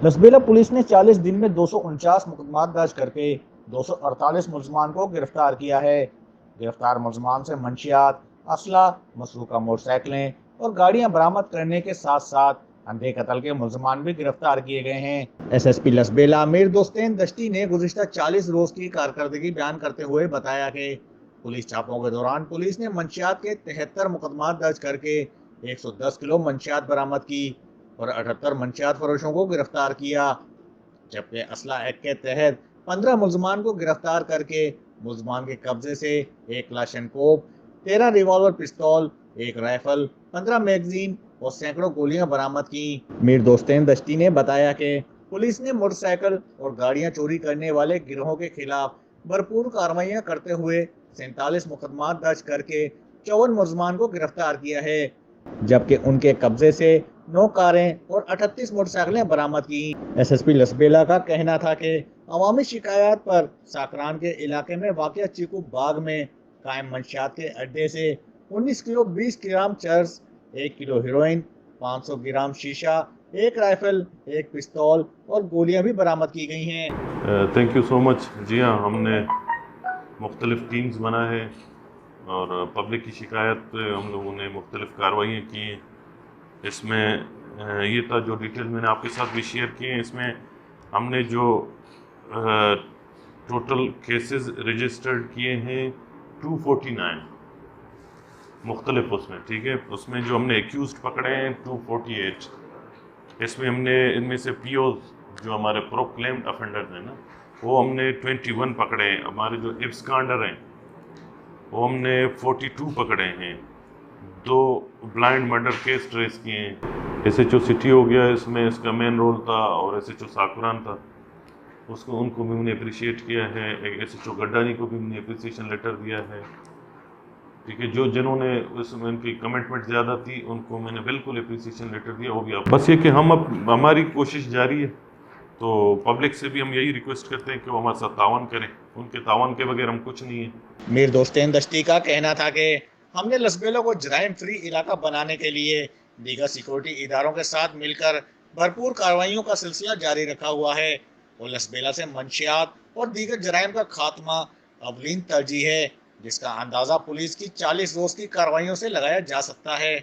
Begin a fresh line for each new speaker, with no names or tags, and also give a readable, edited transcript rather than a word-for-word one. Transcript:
Lasbela police ने 40 दिन में 249 मुकदमा दर्ज करके 248 मुलजमान को गिरफ्तार किया है। गिरफ्तार मुलजमान से मंशियात, असला, मसरूका मोटरसाइकिलें और गाड़ियां बरामद करने के साथ साथ अंधे कत्ल के मुलजमान भी गिरफ्तार किए गए हैं। एसएसपी लसबेला मीर दोस्तेन दश्ती ने गुज़िश्ता 40 रोज की कारकर्दगी बयान करते हुए बताया कि पुलिस छापों के दौरान पुलिस ने मंशियात के 73 मुकदमा दर्ज करके 110 किलो मंशियात बरामद की और 78 मंशियात फरोशों को गिरफ्तार किया, जबकि असला एक्ट के तहत 15 मुलजमान को गिरफ्तार करके मुलजमान के कब्जे से 1 क्लाशनकोव, 13 रिवॉल्वर पिस्तौल, 1 राइफल, 15 मैगजीन और सैकड़ों गोलियां बरामद की। मीर दोस्तेन दश्ती ने बताया कि पुलिस ने मोटरसाइकिल और गाड़ियां चोरी करने वाले गिरोहों के खिलाफ भरपूर कार्रवाइयां करते हुए 47 मुकदमा दर्ज करके 54 मुलजमान को गिरफ्तार किया है, जबकि उनके कब्जे से 9 कारें और 38 मोटरसाइकिलें बरामद की। एसएसपी लसबेला का कहना था कि अवामी शिकायत पर साकरान के इलाके में वाक़िया चीकू बाग में कायम मंशियात के अड्डे से 19 किलो 20 ग्राम चर्स, 1 किलो हीरोइन, 500 ग्राम शीशा, 1 राइफल, 1 पिस्तौल और गोलियां भी बरामद की गई हैं।
Thank you so much. जी हाँ, हमने मुख्तलिफ़ टीम्स बना है और पब्लिक की शिकायत पे हम लोगों ने मुख्तलिफ़ कार्रवाइयाँ की हैं। इसमें ये था जो डिटेल मैंने आपके साथ भी शेयर किए हैं। इसमें हमने जो टोटल केसेस रजिस्टर्ड किए हैं 249 मुख्तलिफ उसमें, ठीक है। उसमें जो हमने एक्यूज़ पकड़े हैं 248। इसमें हमने इनमें से पीओ जो हमारे प्रोक्लेम्ड अफेंडर्स हैं ना, वो हमने 21 पकड़े हैं। हमारे जो एब्सकॉन्डर हैं वो हमने 42 पकड़े हैं। 2 ब्लाइंड मर्डर केस ट्रेस किए हैं। एसएचओ सिटी हो गया, इसमें इसका मेन रोल था, और एसएचओ साकुरान था, उसको उनको भी हमने अप्रिशिएट किया है। एसएचओ गड्डानी को भी हमने अप्रिसिएशन लेटर दिया है, ठीक है। जो जिन्होंने उसमें उनकी कमिटमेंट ज़्यादा थी उनको मैंने बिल्कुल अप्रिसिएशन लेटर दिया, वो भी आप। बस ये कि हम अब हमारी कोशिश जारी है, तो पब्लिक से भी हम यही रिक्वेस्ट करते हैं कि वो हमारे साथ तावन करें। उनके तावन के बगैर हम कुछ नहीं है।
मीर दोस्तेन दश्ती का कहना था कि हमने लसबेला को जराइम फ्री इलाका बनाने के लिए दीगर सिक्योरिटी इदारों के साथ मिलकर भरपूर कार्रवाइयों का सिलसिला जारी रखा हुआ है और लसबेला से मंशियात और दीगर जराइम का खात्मा अवलीन तरजीह है, जिसका अंदाजा पुलिस की 40 रोज की कार्रवाइयों से लगाया जा सकता है।